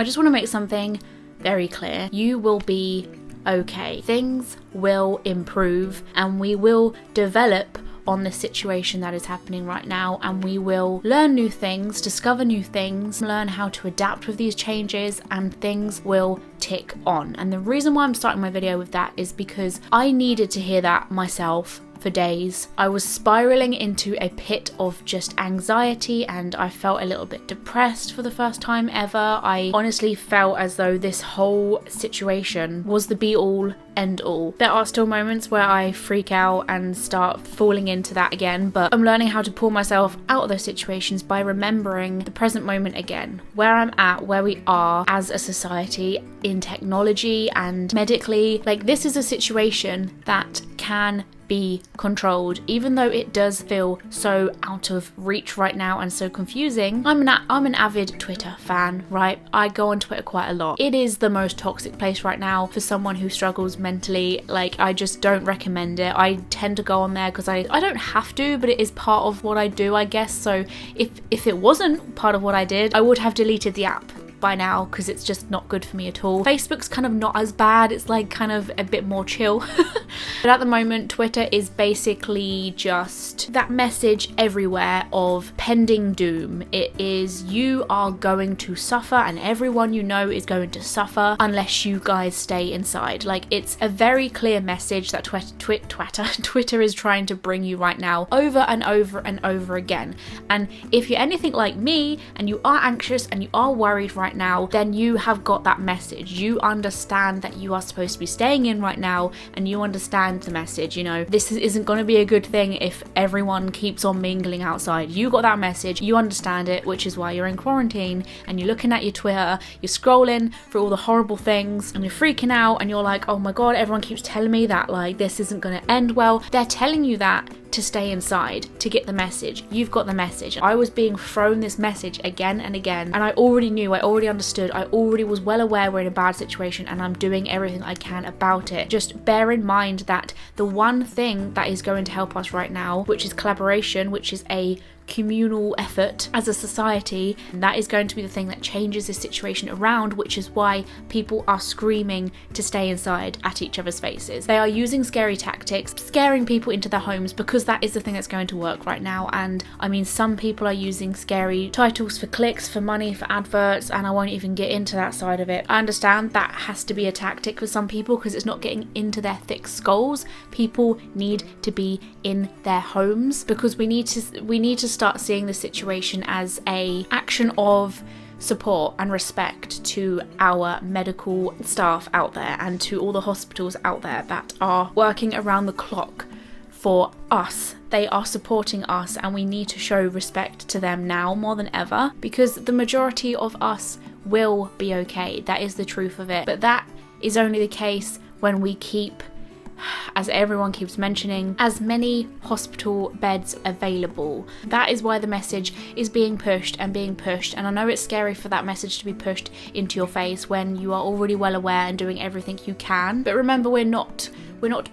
I just want to make something very clear. You will be okay. Things will improve and we will develop on the situation that is happening right now, and we will learn new things, discover new things, learn how to adapt with these changes, and things will tick on. And the reason why I'm starting my video with that is because I needed to hear that myself for days. I was spiraling into a pit of just anxiety and I felt a little bit depressed for the first time ever. I honestly felt as though this whole situation was the be all end all. There are still moments where I freak out and start falling into that again, but I'm learning how to pull myself out of those situations by remembering the present moment again, where I'm at, where we are as a society in technology and medically. Like, this is a situation that can be controlled, even though it does feel so out of reach right now and so confusing. I'm an avid Twitter fan, right? I go on Twitter quite a lot. It is the most toxic place right now for someone who struggles mentally. Like, I just don't recommend it. I tend to go on there because I don't have to, but it is part of what I do, I guess. So if it wasn't part of what I did, I would have deleted the app by now because it's just not good for me at all. Facebook's kind of not as bad, it's like kind of a bit more chill. But at the moment, Twitter is basically just that message everywhere of pending doom. It is, you are going to suffer and everyone you know is going to suffer unless you guys stay inside. Like, it's a very clear message that Twitter is trying to bring you right now over and over and over again. And if you're anything like me and you are anxious and you are worried right now, then you have got that message. You understand that you are supposed to be staying in right now and you understand the message. You know, this isn't going to be a good thing if everyone keeps on mingling outside. You got that message, you understand it, which is why you're in quarantine and you're looking at your Twitter, you're scrolling through all the horrible things and you're freaking out and you're like, oh my god, everyone keeps telling me that like this isn't going to end well. They're telling you that to stay inside, to get the message. You've got the message. I was being thrown this message again and again, and I already knew, I already understood, I already was well aware we're in a bad situation and I'm doing everything I can about it. Just bear in mind that the one thing that is going to help us right now, which is collaboration, which is a communal effort as a society, and that is going to be the thing that changes this situation around, which is why people are screaming to stay inside at each other's faces. They are using scary tactics, scaring people into their homes, because that is the thing that's going to work right now. And I mean, some people are using scary titles for clicks, for money, for adverts, and I won't even get into that side of it. I understand that has to be a tactic for some people because it's not getting into their thick skulls. People need to be in their homes because we need to start seeing the situation as a action of support and respect to our medical staff out there and to all the hospitals out there that are working around the clock for us. They are supporting us and we need to show respect to them now more than ever, because the majority of us will be okay. That is the truth of it. But that is only the case when we keep, as everyone keeps mentioning, as many hospital beds available. That is why the message is being pushed and being pushed. And I know it's scary for that message to be pushed into your face when you are already well aware and doing everything you can. But remember, we're not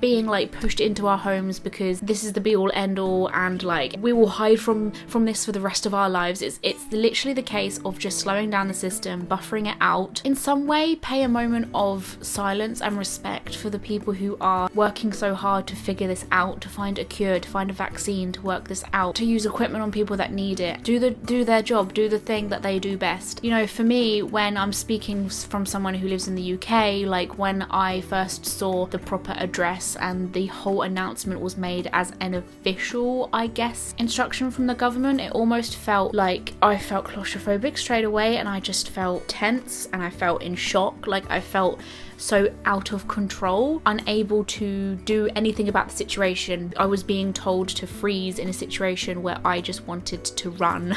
being like pushed into our homes because this is the be all end all and like we will hide from this for the rest of our lives. It's literally the case of just slowing down the system, buffering it out in some way. Pay a moment of silence and respect for the people who are working so hard to figure this out, to find a cure, to find a vaccine, to work this out, to use equipment on people that need it, do their job, do the thing that they do best. You know, for me, when I'm speaking from someone who lives in the UK, like when I first saw the proper address and the whole announcement was made as an official, I guess, instruction from the government, it almost felt like I felt claustrophobic straight away, and I just felt tense and I felt in shock. Like, I felt so out of control, unable to do anything about the situation. I was being told to freeze in a situation where I just wanted to run.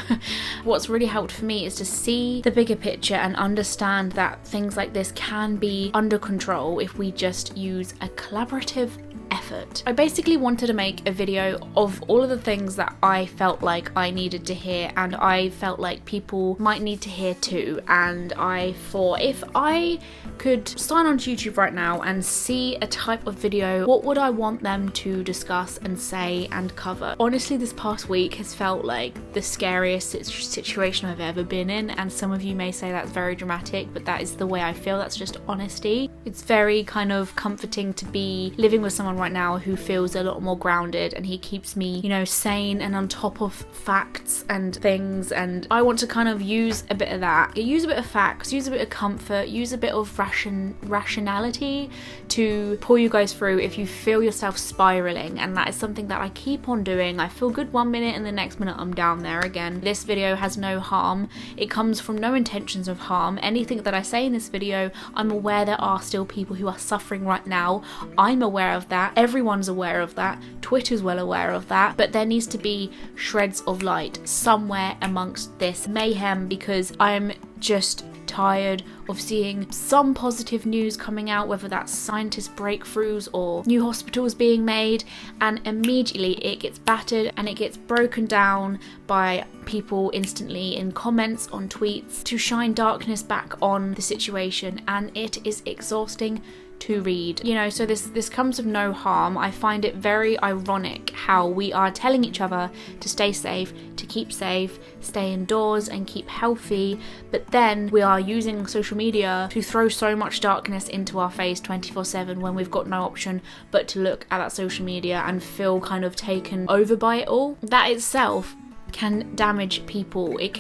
What's really helped for me is to see the bigger picture and understand that things like this can be under control if we just use a collaborative effort effort. I basically wanted to make a video of all of the things that I felt like I needed to hear and I felt like people might need to hear too, and I thought if I could sign on to YouTube right now and see a type of video, what would I want them to discuss and say and cover? Honestly, this past week has felt like the scariest situation I've ever been in, and some of you may say that's very dramatic, but that is the way I feel. That's just honesty. It's very kind of comforting to be living with someone right now who feels a lot more grounded, and he keeps me, you know, sane and on top of facts and things, and I want to kind of use a bit of that. Use a bit of facts, use a bit of comfort, use a bit of rationality to pull you guys through if you feel yourself spiraling, and that is something that I keep on doing. I feel good one minute and the next minute I'm down there again. This video has no harm. It comes from no intentions of harm. Anything that I say in this video, I'm aware there are still people who are suffering right now. I'm aware of that. Everyone's aware of that. Twitter's well aware of that. But there needs to be shreds of light somewhere amongst this mayhem, because I'm just tired of seeing some positive news coming out, whether that's scientist breakthroughs or new hospitals being made, and immediately it gets battered and it gets broken down by people instantly in comments on tweets to shine darkness back on the situation, and it is exhausting to read. You know, so this comes of no harm. I find it very ironic how we are telling each other to stay safe, to keep safe, stay indoors and keep healthy, but then we are using social media to throw so much darkness into our face 24/7 when we've got no option but to look at that social media and feel kind of taken over by it all. That itself can damage people. It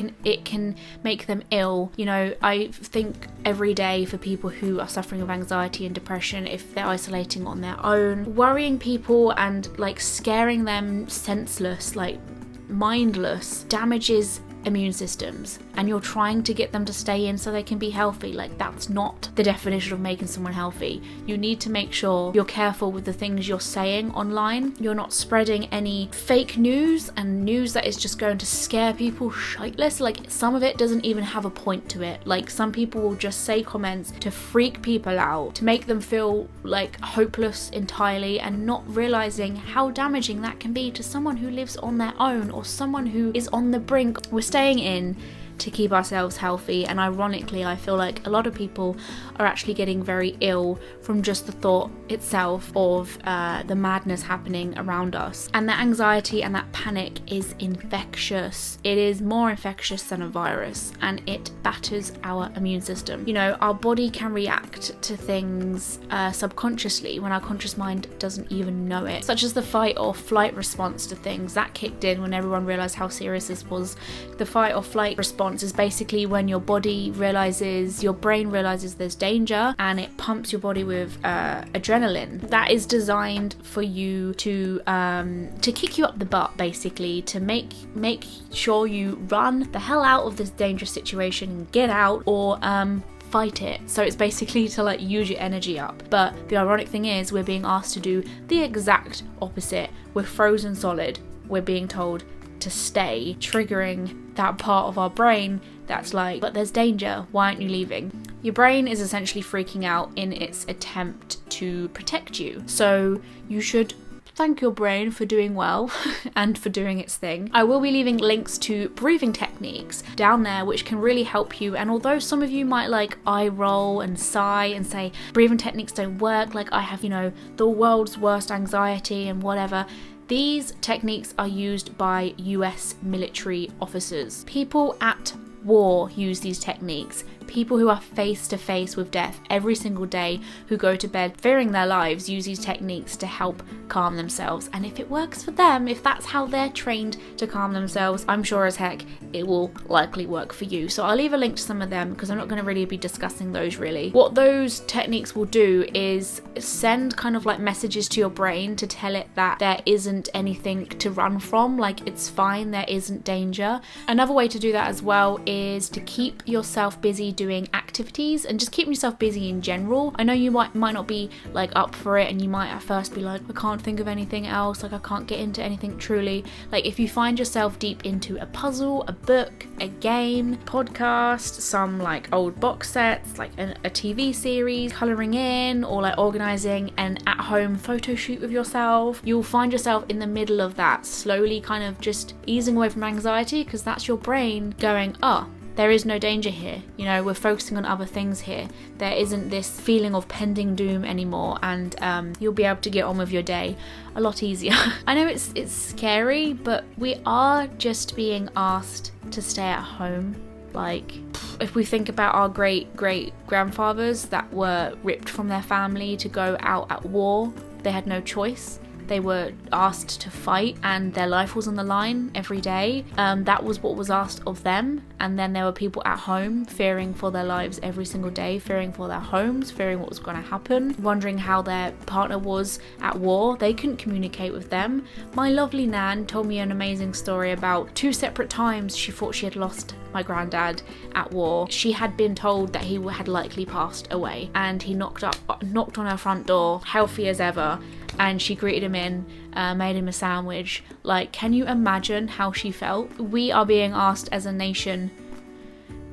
can make them ill. You know, I think every day for people who are suffering of anxiety and depression, if they're isolating on their own, worrying people and like scaring them senseless, like mindless, damages immune systems, and you're trying to get them to stay in so they can be healthy. Like, that's not the definition of making someone healthy. You need to make sure you're careful with the things you're saying online. You're not spreading any fake news and news that is just going to scare people shitless. Like, some of it doesn't even have a point to it. Like, some people will just say comments to freak people out, to make them feel like hopeless entirely, and not realizing how damaging that can be to someone who lives on their own or someone who is on the brink. We're staying in to keep ourselves healthy, and ironically I feel like a lot of people are actually getting very ill from just the thought itself of the madness happening around us. And that anxiety and that panic is infectious. It is more infectious than a virus, and it batters our immune system. You know, our body can react to things subconsciously when our conscious mind doesn't even know it, such as the fight or flight response to things. That kicked in when everyone realized how serious this was. The fight or flight response is basically when your brain realizes there's danger, and it pumps your body with adrenaline. That is designed for you to kick you up the butt, basically, to make sure you run the hell out of this dangerous situation and get out, or fight it. So it's basically to like use your energy up. But the ironic thing is we're being asked to do the exact opposite. We're frozen solid. We're being told to stay, triggering that part of our brain that's like, but there's danger, why aren't you leaving? Your brain is essentially freaking out in its attempt to protect you. So you should thank your brain for doing well and for doing its thing. I will be leaving links to breathing techniques down there which can really help you, and although some of you might like eye roll and sigh and say breathing techniques don't work, like I have, you know, the world's worst anxiety and whatever, these techniques are used by US military officers. People at war use these techniques. People who are face to face with death every single day, who go to bed fearing their lives, use these techniques to help calm themselves. And if it works for them, if that's how they're trained to calm themselves, I'm sure as heck it will likely work for you. So I'll leave a link to some of them because I'm not going to really be discussing those really. What those techniques will do is send kind of like messages to your brain to tell it that there isn't anything to run from, like it's fine, there isn't danger. Another way to do that as well is to keep yourself busy doing activities and just keeping yourself busy in general. I know you might not be like up for it, and you might at first be like, I can't think of anything else, like I can't get into anything truly. Like if you find yourself deep into a puzzle, a book, a game, podcast, some like old box sets, like a TV series, colouring in, or like organising an at-home photo shoot with yourself, you'll find yourself in the middle of that, slowly kind of just easing away from anxiety, because that's your brain going, there is no danger here, you know, we're focusing on other things here. There isn't this feeling of pending doom anymore, and you'll be able to get on with your day a lot easier. I know it's scary, but we are just being asked to stay at home. Like, if we think about our great grandfathers that were ripped from their family to go out at war, they had no choice. They were asked to fight and their life was on the line every day. That was what was asked of them. And then there were people at home fearing for their lives every single day, fearing for their homes, fearing what was going to happen, wondering how their partner was at war. They couldn't communicate with them. My lovely Nan told me an amazing story about 2 separate times she thought she had lost my granddad at war. She had been told that he had likely passed away, and he knocked on her front door, healthy as ever, and she greeted him in, made him a sandwich. Like, can you imagine how she felt? We are being asked as a nation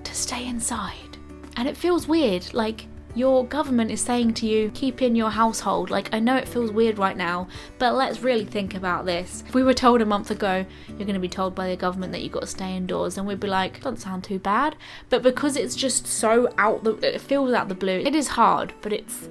to stay inside, and it feels weird. Like, your government is saying to you, keep in your household. Like, I know it feels weird right now, but let's really think about this. If we were told a month ago, you're going to be told by the government that you've got to stay indoors, and we'd be like, doesn't sound too bad. But because it's just so it feels out the blue, it is hard, but it's,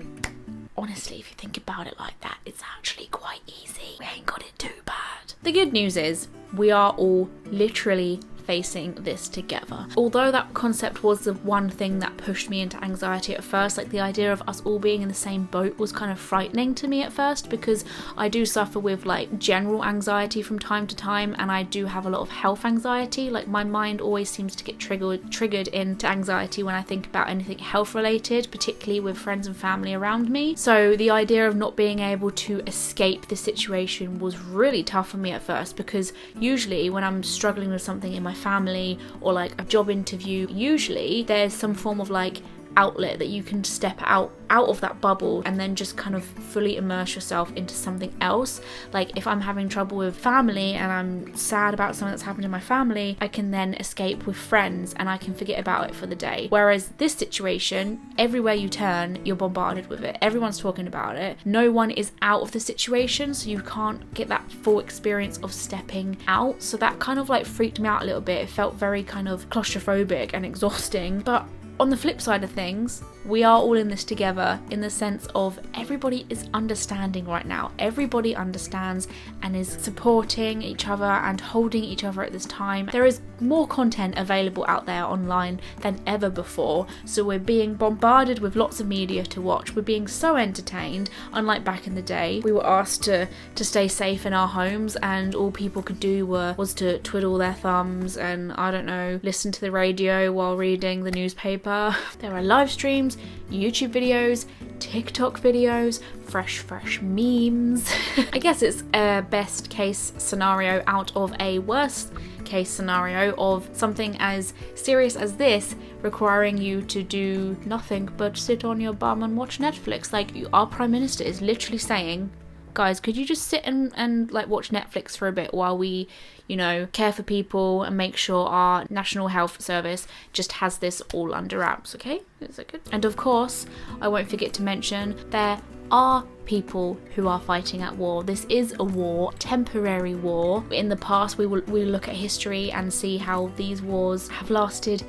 honestly, if you think about it like that, it's actually quite easy. We ain't got it too bad. The good news is, we are all literally facing this together. Although that concept was the one thing that pushed me into anxiety at first, like the idea of us all being in the same boat was kind of frightening to me at first, because I do suffer with like general anxiety from time to time, and I do have a lot of health anxiety. Like, my mind always seems to get triggered into anxiety when I think about anything health related, particularly with friends and family around me. So the idea of not being able to escape the situation was really tough for me at first, because usually when I'm struggling with something in my family or like a job interview, usually there's some form of like outlet that you can step out of that bubble and then just kind of fully immerse yourself into something else. Like, if I'm having trouble with family and I'm sad about something that's happened in my family, I can then escape with friends and I can forget about it for the day. Whereas this situation, everywhere you turn, you're bombarded with it. Everyone's talking about it. No one is out of the situation, so you can't get that full experience of stepping out. So that kind of like freaked me out a little bit. It felt very kind of claustrophobic and exhausting. But on the flip side of things, we are all in this together, in the sense of everybody is understanding right now. Everybody understands and is supporting each other and holding each other at this time. There is more content available out there online than ever before, so we're being bombarded with lots of media to watch. We're being so entertained, unlike back in the day. We were asked to stay safe in our homes, and all people could do was to twiddle their thumbs and, I don't know, listen to the radio while reading the newspaper. There are live streams, YouTube videos, TikTok videos, fresh memes. I guess it's a best case scenario out of a worst case scenario of something as serious as this requiring you to do nothing but sit on your bum and watch Netflix. Like, our Prime Minister is literally saying, guys, could you just sit and like watch Netflix for a bit while we, you know, care for people and make sure our National Health Service just has this all under wraps, okay? Is that good? And of course, I won't forget to mention, there are people who are fighting at war. This is a war, temporary war. In the past, we look at history and see how these wars have lasted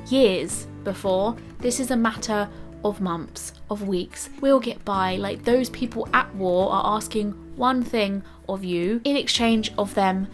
years before. This is a matter of months, of weeks. We'll get by. Like, those people at war are asking one thing of you in exchange of them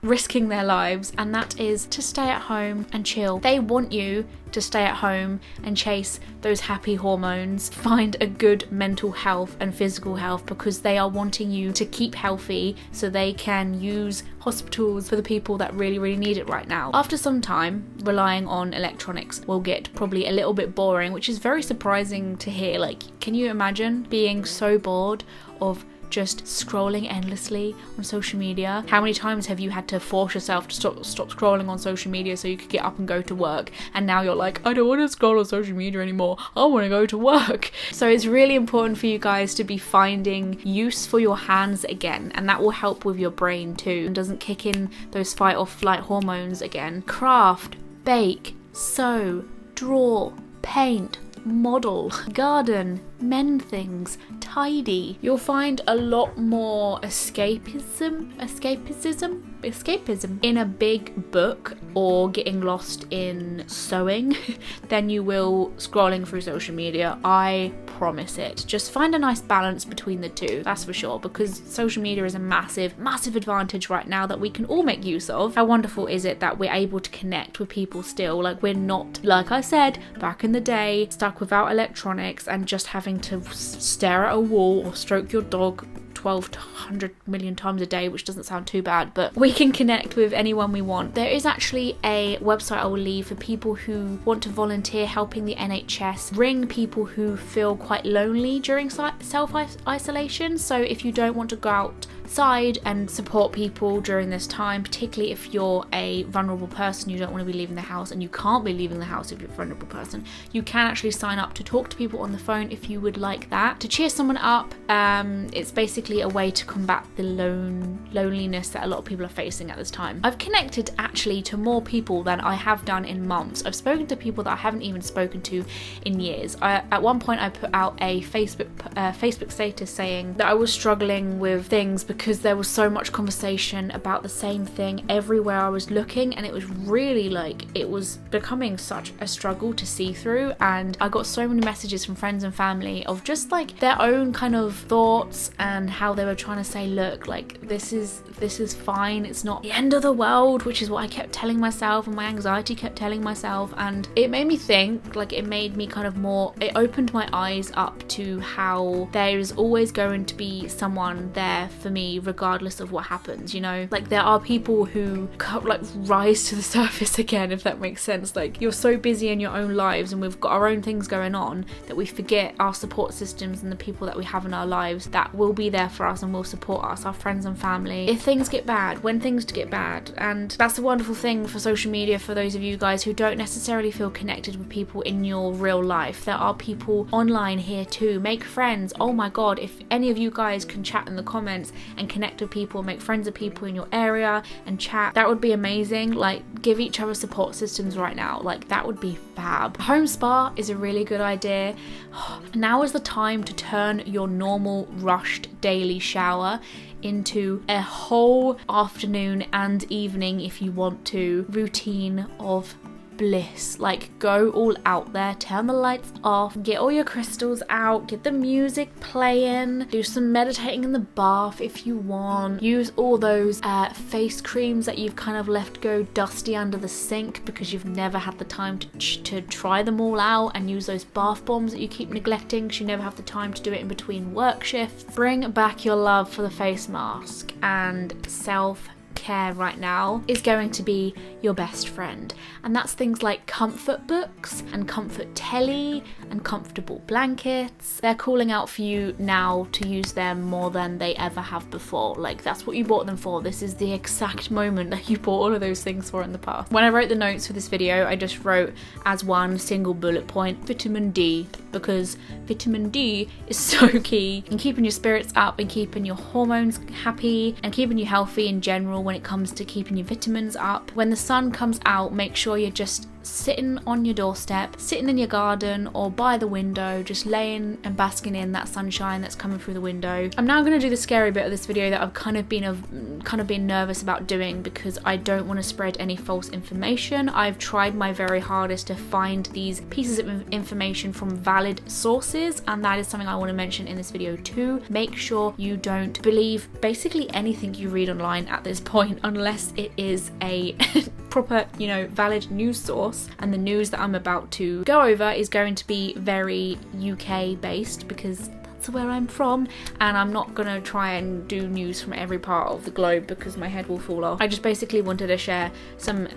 risking their lives, and that is to stay at home and chill. They want you to stay at home and chase those happy hormones, find a good mental health and physical health, because they are wanting you to keep healthy so they can use hospitals for the people that really need it right now. After some time, relying on electronics will get probably a little bit boring, which is very surprising to hear. Like, can you imagine being so bored of just scrolling endlessly on social media. How many times have you had to force yourself to stop scrolling on social media so you could get up and go to work, and now you're like, I don't want to scroll on social media anymore, I want to go to work. So it's really important for you guys to be finding use for your hands again, and that will help with your brain too, and doesn't kick in those fight or flight hormones again. Craft, bake, sew, draw, paint, model, garden, mend things, tidy. You'll find a lot more escapism in a big book or getting lost in sewing than you will scrolling through social media. I promise it. Just find a nice balance between the two, that's for sure, because social media is a massive advantage right now that we can all make use of. How wonderful is it that we're able to connect with people still? Like, we're not, like I said, back in the day, stuck without electronics and just having to stare at a wall or stroke your dog 12 to 100 million times a day, which doesn't sound too bad, but we can connect with anyone we want. There is actually a website I will leave for people who want to volunteer helping the NHS ring people who feel quite lonely during self-isolation. So if you don't want to go outside and support people during this time, particularly if you're a vulnerable person, you don't want to be leaving the house, and you can't be leaving the house if you're a vulnerable person, you can actually sign up to talk to people on the phone if you would like that, to cheer someone up. It's basically a way to combat the loneliness that a lot of people are facing at this time. I've connected actually to more people than I have done in months. I've spoken to people that I haven't even spoken to in years. At one point I put out a Facebook status saying that I was struggling with things because there was so much conversation about the same thing everywhere I was looking, and it was really like, it was becoming such a struggle to see through. And I got so many messages from friends and family of just like their own kind of thoughts and how they were trying to say, look, like this is fine, it's not the end of the world, which is what I kept telling myself and my anxiety kept telling myself. And it made me think, like, it made me kind of more, it opened my eyes up to how there is always going to be someone there for me regardless of what happens, you know? Like, there are people who like rise to the surface again, if that makes sense. Like, you're so busy in your own lives and we've got our own things going on that we forget our support systems and the people that we have in our lives that will be there for us and will support us, our friends and family, if things get bad, when things get bad. And that's the wonderful thing for social media for those of you guys who don't necessarily feel connected with people in your real life. There are people online here too. Make friends. Oh my god, if any of you guys can chat in the comments and connect with people, make friends with people in your area and chat, that would be amazing. Like, give each other support systems right now. Like, that would be fab. Home spa is a really good idea. Now is the time to turn your normal rushed daily shower into a whole afternoon and evening, if you want to, routine of bliss. Like, go all out there, turn the lights off, get all your crystals out, get the music playing, do some meditating in the bath if you want, use all those face creams that you've kind of left go dusty under the sink because you've never had the time to try them all out, and use those bath bombs that you keep neglecting because you never have the time to do it in between work shifts. Bring back your love for the face mask, and self-care right now is going to be your best friend, and that's things like comfort books and comfort telly and comfortable blankets. They're calling out for you now to use them more than they ever have before. Like, that's what you bought them for. This is the exact moment that you bought all of those things for in the past. When I wrote the notes for this video, I just wrote as one single bullet point, vitamin D, because vitamin D is so key in keeping your spirits up and keeping your hormones happy and keeping you healthy in general when it comes to keeping your vitamins up. When the sun comes out, make sure you're just sitting on your doorstep, sitting in your garden or by the window, just laying and basking in that sunshine that's coming through the window. I'm now going to do the scary bit of this video that I've kind of been nervous about doing because I don't want to spread any false information. I've tried my very hardest to find these pieces of information from valid sources, and that is something I want to mention in this video too. Make sure you don't believe basically anything you read online at this point unless it is a proper, you know, valid news source. And the news that I'm about to go over is going to be very UK based because that's where I'm from, and I'm not gonna try and do news from every part of the globe because my head will fall off. I just basically wanted to share some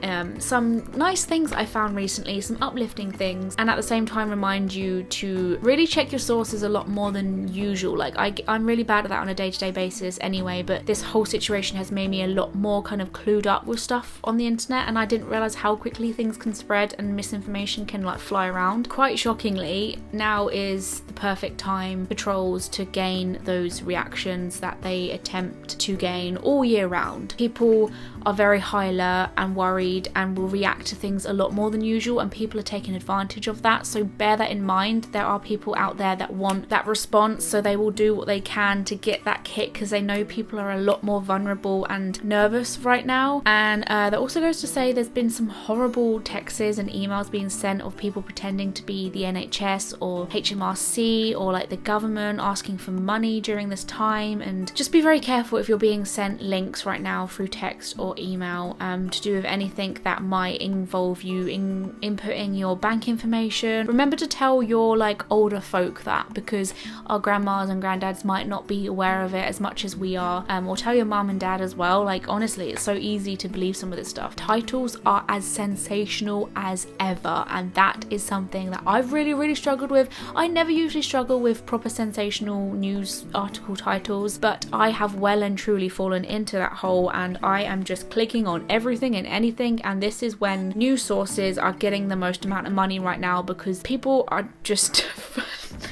nice things I found recently, some uplifting things, and at the same time remind you to really check your sources a lot more than usual. Like I'm really bad at that on a day-to-day basis anyway, but this whole situation has made me a lot more kind of clued up with stuff on the internet, and I didn't realize how quickly things can spread and misinformation can like fly around. Quite shockingly, now is the perfect time for trolls to gain those reactions that they attempt to gain all year round. People are very high alert and worried and will react to things a lot more than usual, and people are taking advantage of that, so bear that in mind. There are people out there that want that response, so they will do what they can to get that kick because they know people are a lot more vulnerable and nervous right now. And that also goes to say there's been some horrible texts and emails being sent of people pretending to be the NHS or HMRC or like the government asking for money during this time, and just be very careful if you're being sent links right now through text or email to do with anything that might involve you in inputting your bank information. Remember to tell your like older folk that, because our grandmas and granddads might not be aware of it as much as we are, or tell your mum and dad as well. Like honestly, it's so easy to believe some of this stuff. Titles are as sensational as ever, and that is something that I've really struggled with. I never usually struggle with proper sensational news article titles, but I have well and truly fallen into that hole, and I am just clicking on everything and anything, and this is when news sources are getting the most amount of money right now because people are just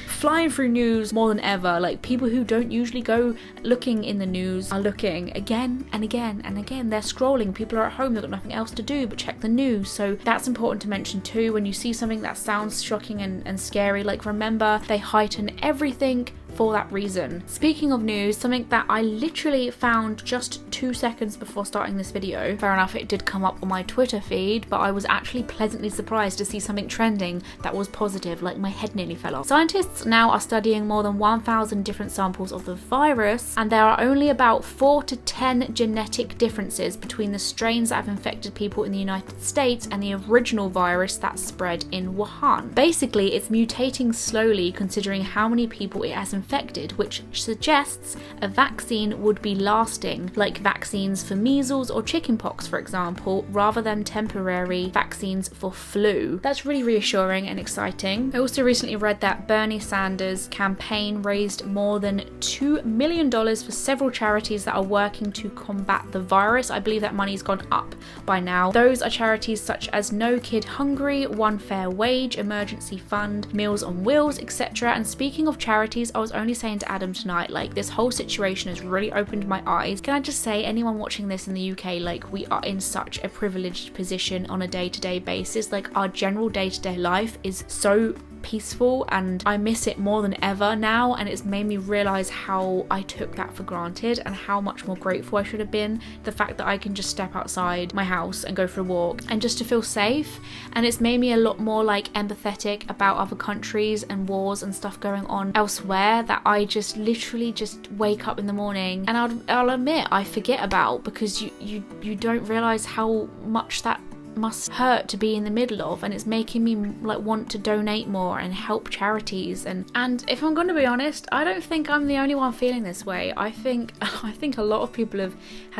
flying through news more than ever. Like people who don't usually go looking in the news are looking again and again and again. They're scrolling. People are at home, they've got nothing else to do but check the news. So that's important to mention too. When you see something that sounds shocking and scary, like remember they heighten everything for that reason. Speaking of news, something that I literally found just 2 seconds before starting this video. Fair enough, it did come up on my Twitter feed, but I was actually pleasantly surprised to see something trending that was positive, like my head nearly fell off. Scientists now are studying more than 1,000 different samples of the virus, and there are only about 4 to 10 genetic differences between the strains that have infected people in the United States and the original virus that spread in Wuhan. Basically, it's mutating slowly considering how many people it has infected, which suggests a vaccine would be lasting, like vaccines for measles or chickenpox, for example, rather than temporary vaccines for flu. That's really reassuring and exciting. I also recently read that Bernie Sanders' campaign raised more than $2 million for several charities that are working to combat the virus. I believe that money's gone up by now. Those are charities such as No Kid Hungry, One Fair Wage, Emergency Fund, Meals on Wheels, etc. And speaking of charities, I was only saying to Adam tonight, like this whole situation has really opened my eyes. Can I just say, anyone watching this in the UK, like we are in such a privileged position on a day-to-day basis. Like our general day-to-day life is so peaceful and I miss it more than ever now, and it's made me realize how I took that for granted and how much more grateful I should have been. The fact that I can just step outside my house and go for a walk and just to feel safe, and it's made me a lot more like empathetic about other countries and wars and stuff going on elsewhere that I just literally just wake up in the morning and I'll admit I forget about, because you don't realize how much that must hurt to be in the middle of, and it's making me like want to donate more and help charities. And if I'm going to be honest, I don't think I'm the only one feeling this way. I think a lot of people have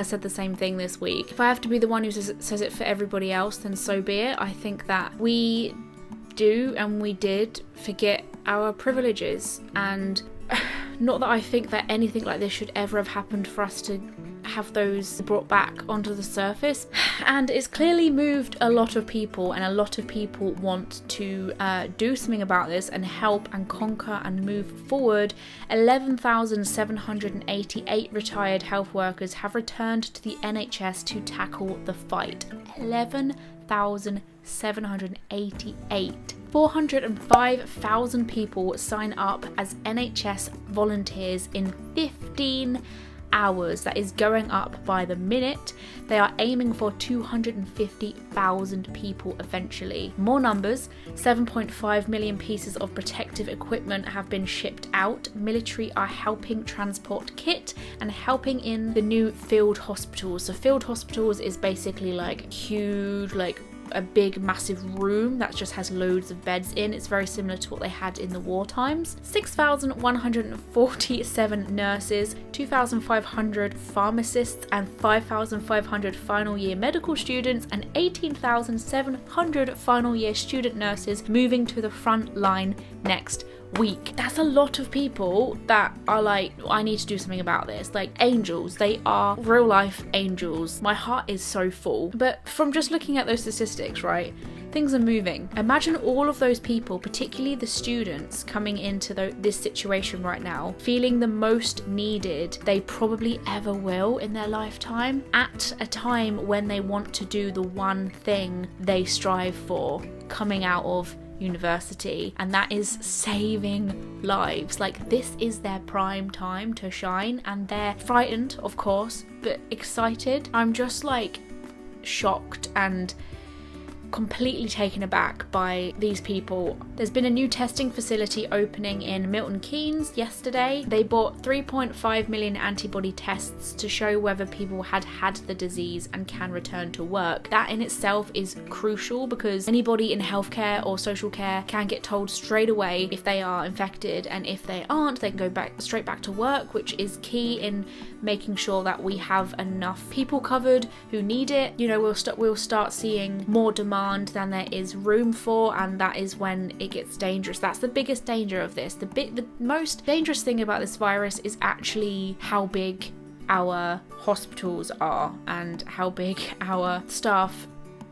said the same thing this week. If I have to be the one who says it for everybody else, then so be it. I think that we do and we did forget our privileges, and not that I think that anything like this should ever have happened for us to have those brought back onto the surface. And it's clearly moved a lot of people, and a lot of people want to do something about this and help and conquer and move forward. 11,788 retired health workers have returned to the NHS to tackle the fight. 11,788. 405,000 people sign up as NHS volunteers in 15 hours. That is going up by the minute. They are aiming for 250,000 people eventually. More numbers, 7.5 million pieces of protective equipment have been shipped out. Military are helping transport kit and helping in the new field hospitals. So field hospitals is basically like huge, like a big massive room that just has loads of beds in. It's very similar to what they had in the war times. 6,147 nurses, 2,500 pharmacists, and 5,500 final year medical students, and 18,700 final year student nurses moving to the front line next week. That's a lot of people that are like, I need to do something about this. Like angels, they are real life angels. My heart is so full. But from just looking at those statistics, right, things are moving. Imagine all of those people, particularly the students coming into this situation right now, feeling the most needed they probably ever will in their lifetime, at a time when they want to do the one thing they strive for coming out of university, and that is saving lives. Like, this is their prime time to shine, and they're frightened, of course, but excited. I'm just like shocked and completely taken aback by these people. There's been a new testing facility opening in Milton Keynes yesterday. They bought 3.5 million antibody tests to show whether people had the disease and can return to work. That in itself is crucial, because anybody in healthcare or social care can get told straight away if they are infected, and if they aren't, they can go straight back to work, which is key in making sure that we have enough people covered who need it. You know, we'll start seeing more demand than there is room for, and that is when it gets dangerous. That's the biggest danger of this. The most dangerous thing about this virus is actually how big our hospitals are and how big our staff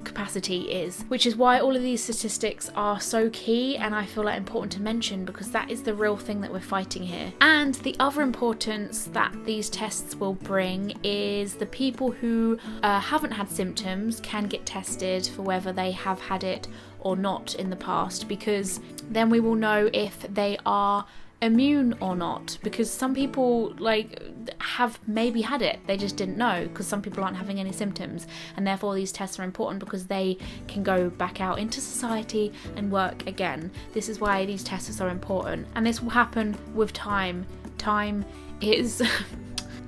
capacity is, which is why all of these statistics are so key, and I feel like important to mention, because that is the real thing that we're fighting here. And the other importance that these tests will bring is the people who haven't had symptoms can get tested for whether they have had it or not in the past, because then we will know if they are immune or not, because some people like have maybe had it, they just didn't know, because some people aren't having any symptoms, and therefore these tests are important because they can go back out into society and work again. This is why these tests are so important, and this will happen with time. Time is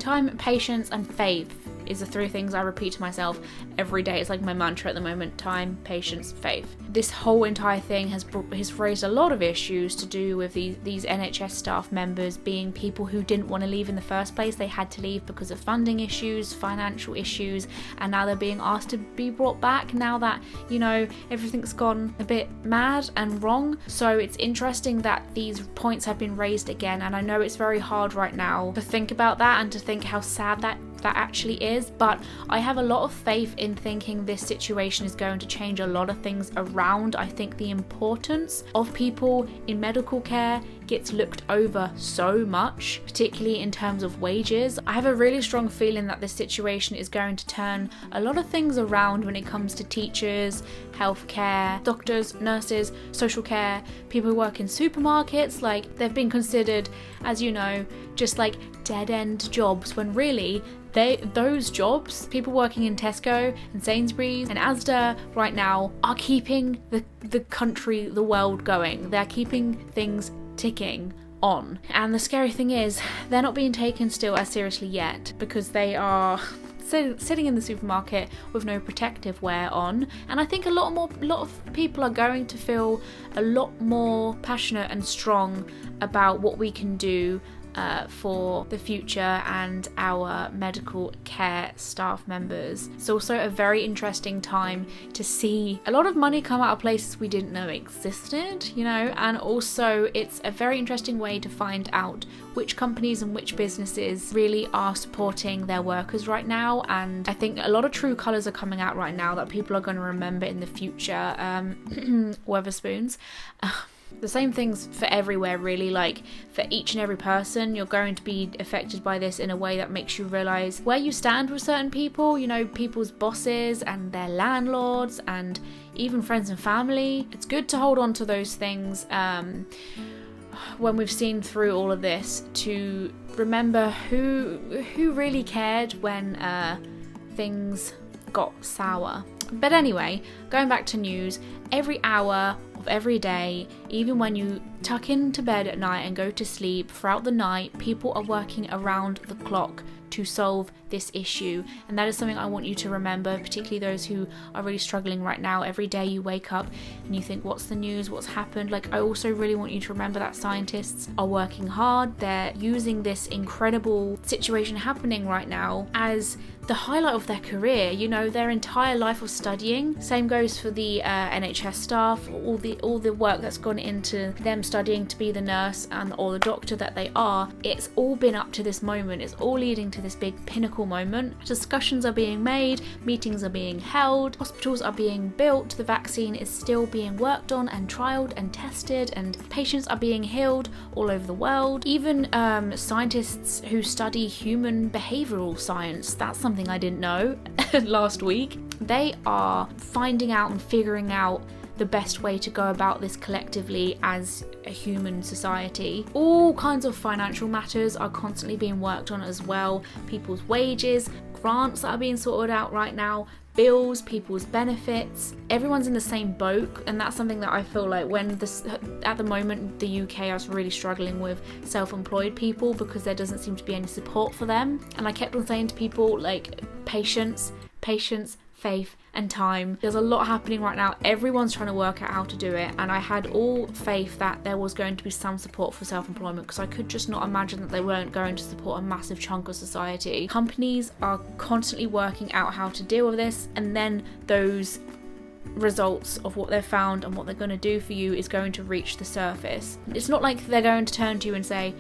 time, patience, and faith is the three things I repeat to myself every day. It's like my mantra at the moment: time, patience, faith. This whole entire thing has raised a lot of issues to do with these NHS staff members being people who didn't want to leave in the first place. They had to leave because of funding issues, financial issues, and now they're being asked to be brought back now that, you know, everything's gone a bit mad and wrong. So it's interesting that these points have been raised again, and I know it's very hard right now to think about that and to think how sad that actually is, but I have a lot of faith in thinking this situation is going to change a lot of things around. I think the importance of people in medical care gets looked over so much, particularly in terms of wages. I have a really strong feeling that this situation is going to turn a lot of things around when it comes to teachers, healthcare, doctors, nurses, social care, people who work in supermarkets. Like, they've been considered, as you know, just like dead-end jobs, when really those jobs, people working in Tesco and Sainsbury's and Asda right now, are keeping the country, the world going. They're keeping things ticking on. And the scary thing is, they're not being taken still as seriously yet, because they are sitting in the supermarket with no protective wear on. And I think a lot of people are going to feel a lot more passionate and strong about what we can do for the future and our medical care staff members. It's also a very interesting time to see a lot of money come out of places we didn't know existed, you know, and also it's a very interesting way to find out which companies and which businesses really are supporting their workers right now. And I think a lot of true colours are coming out right now that people are going to remember in the future. Weatherspoons. The same things for everywhere, really. Like, for each and every person, you're going to be affected by this in a way that makes you realise where you stand with certain people, you know, people's bosses and their landlords and even friends and family. It's good to hold on to those things when we've seen through all of this, to remember who really cared when things got sour. But anyway, going back to news, every hour of every day, even when you tuck into bed at night and go to sleep, throughout the night, people are working around the clock to solve this issue. And that is something I want you to remember, particularly those who are really struggling right now. Every day you wake up and you think, what's the news, what's happened? Like, I also really want you to remember that scientists are working hard. They're using this incredible situation happening right now as the highlight of their career, you know, their entire life of studying. Same goes for the NHS staff, all the work that's gone into them studying to be the nurse or the doctor that they are. It's all been up to this moment. It's all leading to this big pinnacle moment. Discussions are being made, meetings are being held, hospitals are being built, the vaccine is still being worked on and trialed and tested, and patients are being healed all over the world. Even scientists who study human behavioral science, that's something I didn't know last week. They are finding out and figuring out the best way to go about this collectively as a human society. All kinds of financial matters are constantly being worked on as well. People's wages, grants that are being sorted out right now, bills, people's benefits. Everyone's in the same boat, and that's something that I feel like at the moment the UK is really struggling with self-employed people, because there doesn't seem to be any support for them. And I kept on saying to people, like, patience, faith and time. There's a lot happening right now. Everyone's trying to work out how to do it, and I had all faith that there was going to be some support for self-employment, because I could just not imagine that they weren't going to support a massive chunk of society. Companies are constantly working out how to deal with this, and then those results of what they've found and what they're going to do for you is going to reach the surface. It's not like they're going to turn to you and say,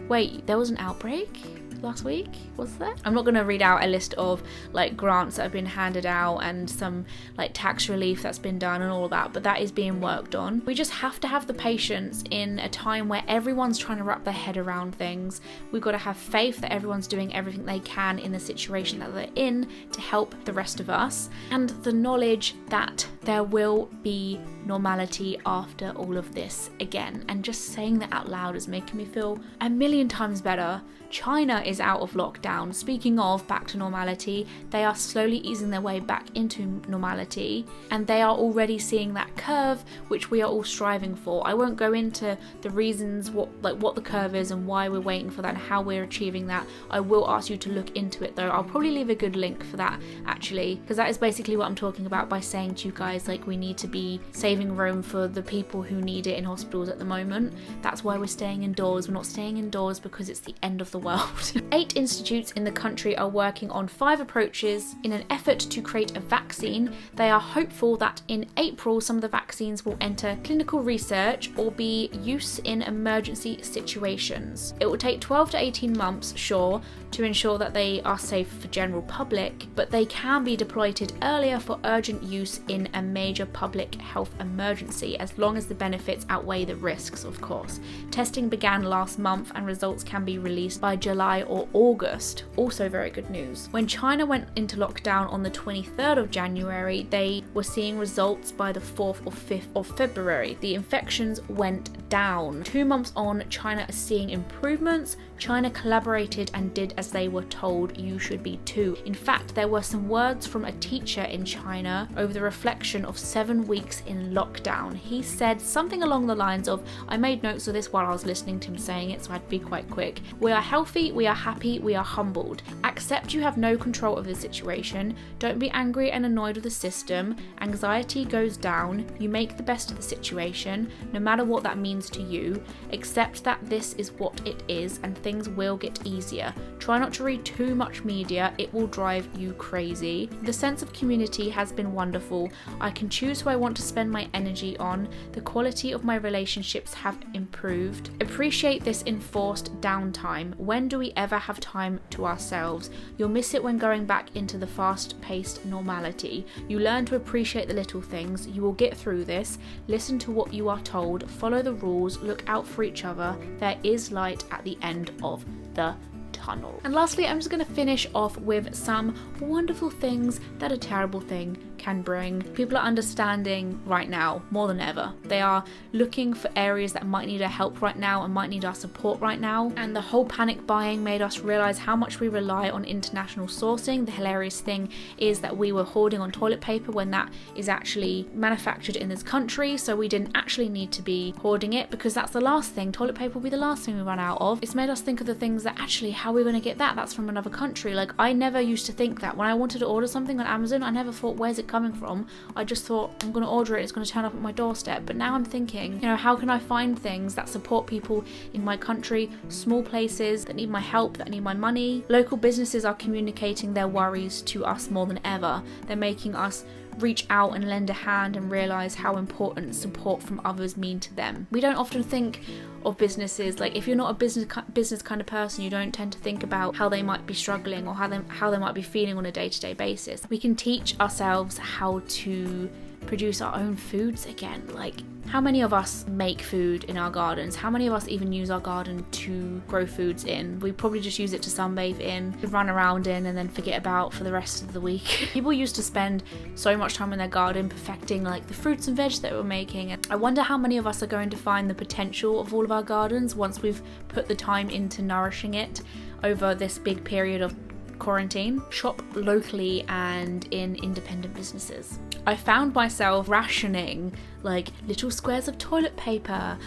wait, there was an outbreak last week, was there? I'm not going to read out a list of like grants that have been handed out and some like tax relief that's been done and all of that, but that is being worked on. We just have to have the patience in a time where everyone's trying to wrap their head around things. We've got to have faith that everyone's doing everything they can in the situation that they're in to help the rest of us, and the knowledge that there will be normality after all of this again. And just saying that out loud is making me feel a million times better. China is out of lockdown. Speaking of back to normality, they are slowly easing their way back into normality, and they are already seeing that curve which we are all striving for. I won't go into the reasons what the curve is and why we're waiting for that and how we're achieving that. I will ask you to look into it though. I'll probably leave a good link for that actually, because that is basically what I'm talking about by saying to you guys, like, we need to be saving room for the people who need it in hospitals at the moment. That's why we're staying indoors. We're not staying indoors because it's the end of the world. 8 institutes in the country are working on 5 approaches in an effort to create a vaccine. They are hopeful that in April some of the vaccines will enter clinical research or be used in emergency situations. It will take 12 to 18 months, sure, to ensure that they are safe for general public, but they can be deployed earlier for urgent use in a major public health emergency, as long as the benefits outweigh the risks, of course. Testing began last month and results can be released by July or August. Also very good news. When China went into lockdown on the 23rd of January, they were seeing results by the 4th or 5th of February. The infections went down. 2 months on, China is seeing improvements. China collaborated and did as they were told. You should be too. In fact, there were some words from a teacher in China over the reflection of 7 weeks in lockdown. He said something along the lines of, I made notes of this while I was listening to him saying it, so I'd be quite quick. We are healthy, we are happy, we are humbled. Accept you have no control of the situation. Don't be angry and annoyed with the system. Anxiety goes down. You make the best of the situation, no matter what that means to you. Accept that this is what it is and things will get easier. Try not to read too much media, it will drive you crazy. The sense of community has been wonderful. I can choose who I want to spend my energy on. The quality of my relationships have improved. Appreciate this enforced downtime. When do we ever have time to ourselves? You'll miss it when going back into the fast-paced normality. You learn to appreciate the little things. You will get through this. Listen to what you are told. Follow the rules. Look out for each other. There is light at the end of the tunnel. And lastly, I'm just going to finish off with some wonderful things that a terrible thing can bring. People are understanding right now more than ever. They are looking for areas that might need our help right now and might need our support right now. And the whole panic buying made us realize how much we rely on international sourcing. The hilarious thing is that we were hoarding on toilet paper when that is actually manufactured in this country, so we didn't actually need to be hoarding it, because that's the last thing. Toilet paper will be the last thing we run out of. It's made us think of the things that actually, how are we going to get that? That's from another country. Like, I never used to think that. When I wanted to order something on Amazon, I never thought, where's it coming from? I just thought, I'm going to order it, it's going to turn up at my doorstep. But now I'm thinking, how can I find things that support people in my country, small places that need my help, that need my money? Local businesses are communicating their worries to us more than ever. They're making us reach out and lend a hand and realise how important support from others mean to them. We don't often think of businesses, like if you're not a business kind of person, you don't tend to think about how they might be struggling or how they might be feeling on a day-to-day basis. We can teach ourselves how to produce our own foods again. Like, how many of us make food in our gardens? How many of us even use our garden to grow foods in? We probably just use it to sunbathe in, run around in, and then forget about for the rest of the week. People used to spend so much time in their garden perfecting like the fruits and veg that we're making. And I wonder how many of us are going to find the potential of all of our gardens once we've put the time into nourishing it over this big period of quarantine. Shop locally and in independent businesses. I found myself rationing like little squares of toilet paper,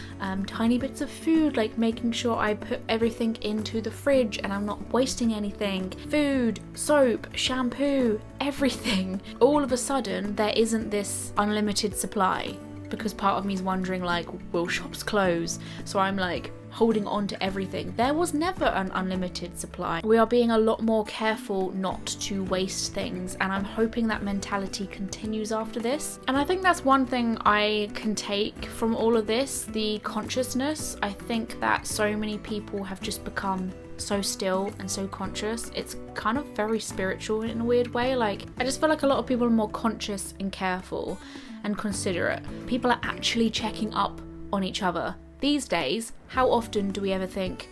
tiny bits of food, like making sure I put everything into the fridge and I'm not wasting anything. Food, soap, shampoo, everything. All of a sudden there isn't this unlimited supply, because part of me is wondering, like, will shops close? So I'm like holding on to everything. There was never an unlimited supply. We are being a lot more careful not to waste things, and I'm hoping that mentality continues after this. And I think that's one thing I can take from all of this, the consciousness. I think that so many people have just become so still and so conscious. It's kind of very spiritual in a weird way. Like, I just feel like a lot of people are more conscious and careful and considerate. People are actually checking up on each other. These days, how often do we ever think,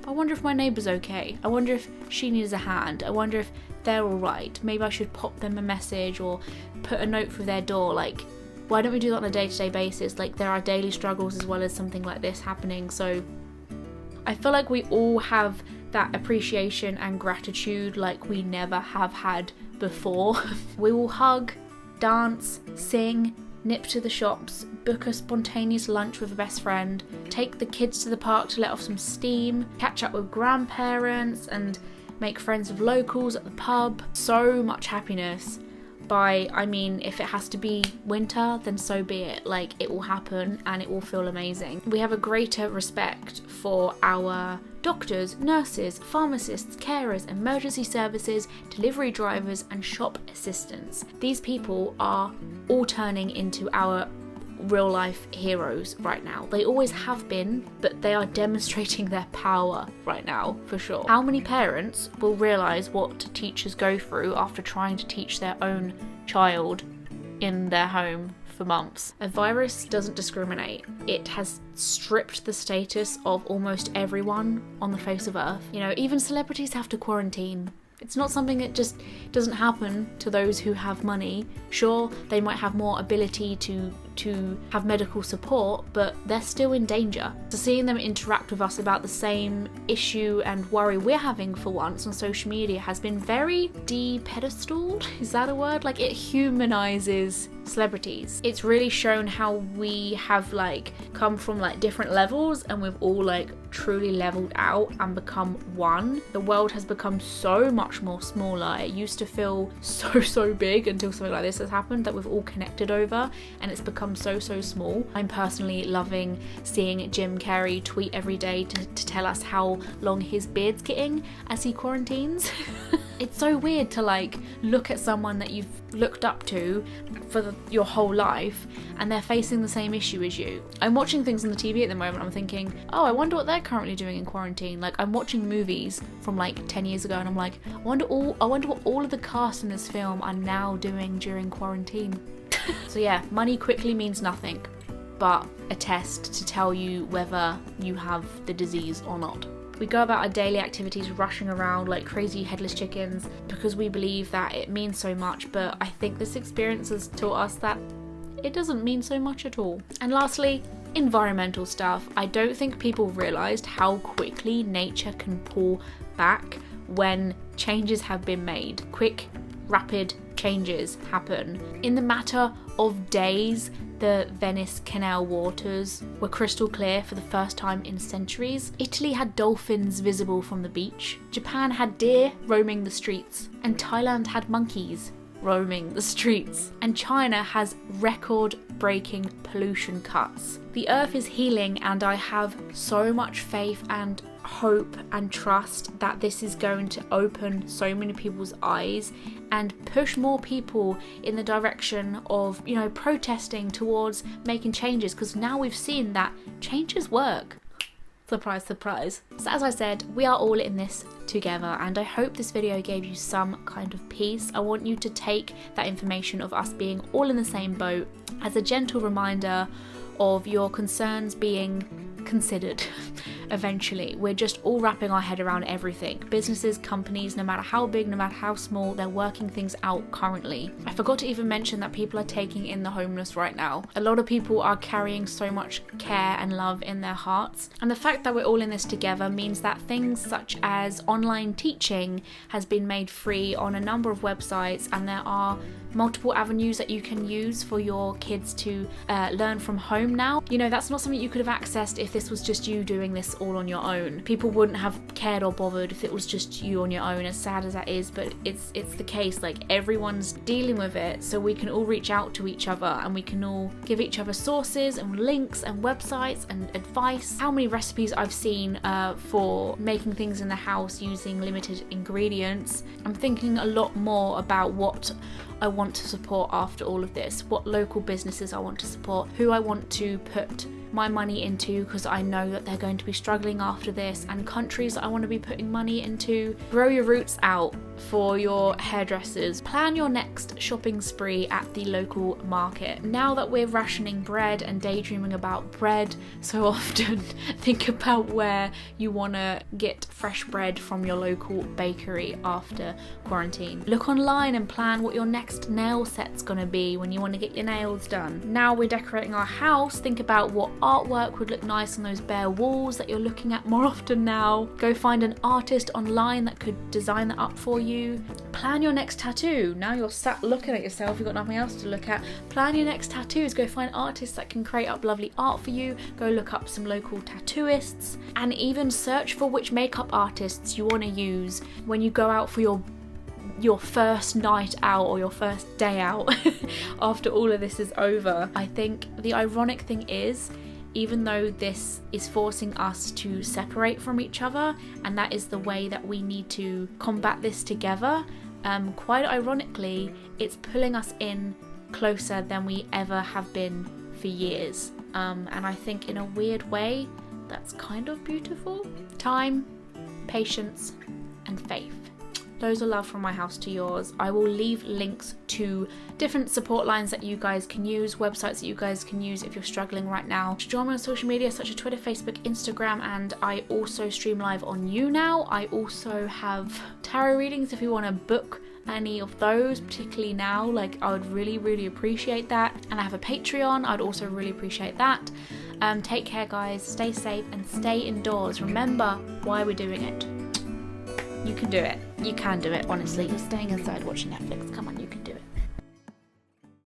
I wonder if my neighbour's okay? I wonder if she needs a hand? I wonder if they're alright? Maybe I should pop them a message or put a note through their door. Like, why don't we do that on a day-to-day basis? Like, there are daily struggles as well as something like this happening. So I feel like we all have that appreciation and gratitude like we never have had before. We will hug, dance, sing, nip to the shops, book a spontaneous lunch with a best friend, take the kids to the park to let off some steam, catch up with grandparents and make friends with locals at the pub. So much happiness. I mean, if it has to be winter, then so be it. Like, it will happen and it will feel amazing. We have a greater respect for our doctors, nurses, pharmacists, carers, emergency services, delivery drivers, and shop assistants. These people are all turning into our real life heroes right now. They always have been, but they are demonstrating their power right now, for sure. How many parents will realise what teachers go through after trying to teach their own child in their home for months? A virus doesn't discriminate. It has stripped the status of almost everyone on the face of Earth. Even celebrities have to quarantine. It's not something that just doesn't happen to those who have money. Sure, they might have more ability to have medical support, but they're still in danger. So seeing them interact with us about the same issue and worry we're having for once on social media has been very de-pedestaled. Is that a word? Like, it humanizes celebrities. It's really shown how we have come from different levels and we've all truly leveled out and become one. The world has become so much more smaller. It used to feel so big until something like this has happened that we've all connected over, and it's become so small. I'm personally loving seeing Jim Carrey tweet every day to tell us how long his beard's getting as he quarantines. It's so weird to look at someone that you've looked up to for your whole life and they're facing the same issue as you. I'm watching things on the TV at the moment, I'm thinking, oh, I wonder what they're currently doing in quarantine. I'm watching movies from 10 years ago and I'm like, I wonder what all of the cast in this film are now doing during quarantine. So yeah, money quickly means nothing but a test to tell you whether you have the disease or not. We go about our daily activities rushing around like crazy headless chickens because we believe that it means so much, but I think this experience has taught us that it doesn't mean so much at all. And lastly, environmental stuff. I don't think people realised how quickly nature can pull back when changes have been made. Quick, rapid changes happen. In the matter of days, the Venice Canal waters were crystal clear for the first time in centuries. Italy had dolphins visible from the beach. Japan had deer roaming the streets. And Thailand had monkeys roaming the streets. And China has record-breaking pollution cuts. The earth is healing, and I have so much faith and hope and trust that this is going to open so many people's eyes and push more people in the direction of, protesting towards making changes, because now we've seen that changes work. Surprise, surprise. So as I said, we are all in this together, and I hope this video gave you some kind of peace. I want you to take that information of us being all in the same boat as a gentle reminder of your concerns being considered. Eventually, we're just all wrapping our head around everything. Businesses, companies, no matter how big, no matter how small, they're working things out currently. I forgot to even mention that people are taking in the homeless right now. A lot of people are carrying so much care and love in their hearts. And the fact that we're all in this together means that things such as online teaching has been made free on a number of websites, and there are multiple avenues that you can use for your kids to learn from home now. That's not something you could have accessed if this was just you doing this all on your own. People wouldn't have cared or bothered if it was just you on your own, as sad as that is, but it's the case. Like, everyone's dealing with it, so we can all reach out to each other and we can all give each other sources and links and websites and advice. How many recipes I've seen for making things in the house using limited ingredients. I'm thinking a lot more about what I want to support after all of this, what local businesses I want to support, who I want to put my money into because I know that they're going to be struggling after this, and countries that I want to be putting money into. Grow your roots out for your hairdressers. Plan your next shopping spree at the local market. Now that we're rationing bread and daydreaming about bread so often, think about where you want to get fresh bread from your local bakery after quarantine. Look online and plan what your next nail set's gonna be when you want to get your nails done. Now we're decorating our house, think about what artwork would look nice on those bare walls that you're looking at more often now. Go find an artist online that could design that up for you. Plan your next tattoo. Now you're sat looking at yourself, you've got nothing else to look at. Plan your next tattoos. Go find artists that can create up lovely art for you. Go look up some local tattooists, and even search for which makeup artists you want to use when you go out for your first night out or your first day out after all of this is over. I think the ironic thing is, even though this is forcing us to separate from each other, and that is the way that we need to combat this together, quite ironically, it's pulling us in closer than we ever have been for years. And I think in a weird way, that's kind of beautiful. Time, patience, and faith. Those are love from my house to yours. I will leave links to different support lines that you guys can use, websites that you guys can use if you're struggling right now. Join me on social media such as Twitter, Facebook, Instagram, and I also stream live on YouNow. I also have tarot readings if you want to book any of those, particularly now. I would really, really appreciate that. And I have a Patreon. I'd also really appreciate that. Take care, guys. Stay safe and stay indoors. Remember why we're doing it. You can do it. You can do it, honestly. You're staying inside watching Netflix. Come on, you can do it.